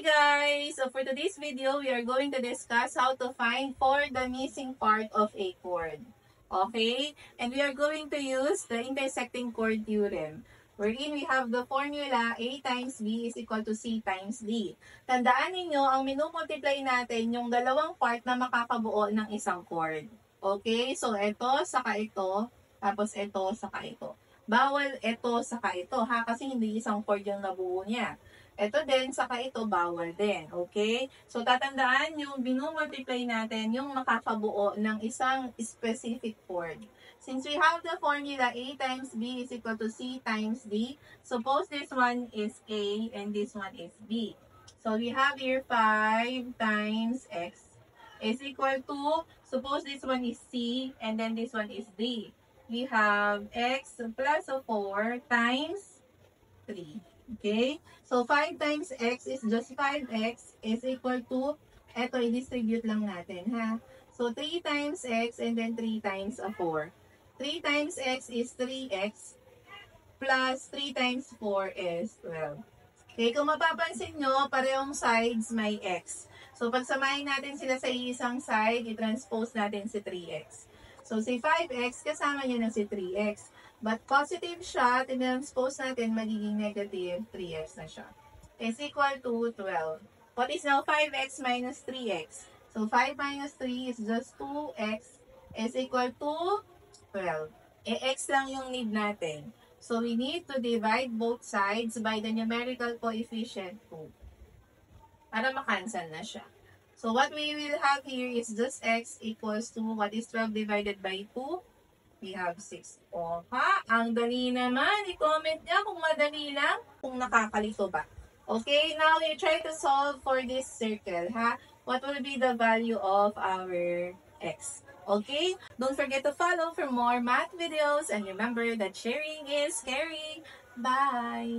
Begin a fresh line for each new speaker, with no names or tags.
guys! So for today's video, we are going to discuss how to find for the missing part of a chord. Okay? And we are going to use the intersecting chord theorem, wherein we have the formula A times B is equal to C times D. Tandaan ninyo, ang minumultiply natin yung dalawang part na makakabuo ng isang chord. Okay? So ito, saka ito, tapos ito, saka ito. Bawal ito, saka ito, ha? Kasi hindi isang chord yung nabuo niya. Ito din, saka ito, bawal din. Okay? So, tatandaan yung binumultiply natin yung makakabuo ng isang specific chord. Since we have the formula A times B is equal to C times D, suppose this one is A and this one is B. So, we have here 5 times X is equal to, suppose this one is C and then this one is D. We have X plus 4 times 3. Okay? So, 5 times x is just 5x is equal to, eto, i-distribute lang natin, ha? So, 3 times x and then 3 times 4. 3 times x is 3x plus 3 times 4 is 12. Okay, kung mapapansin nyo, parehong sides may x. So, pagsamahin natin sila sa isang side, i-transpose natin si 3x. So, si 5x, kasama nyo na si 3x. But positive siya, tinranspose natin, magiging negative 3x na siya. Is equal to 12. What is now 5x minus 3x? So, 5 minus 3 is just 2x is equal to 12. X lang yung need natin. So, we need to divide both sides by the numerical coefficient 2. Para makancel na siya. So, what we will have here is just x equals to, what is 12 divided by 2? We have 6. O, ha? Ang dali naman. I-comment niya kung madali lang, kung nakakalito ba. Okay, now we try to solve for this circle, ha? What will be the value of our x? Okay? Don't forget to follow for more math videos. And remember that sharing is caring. Bye!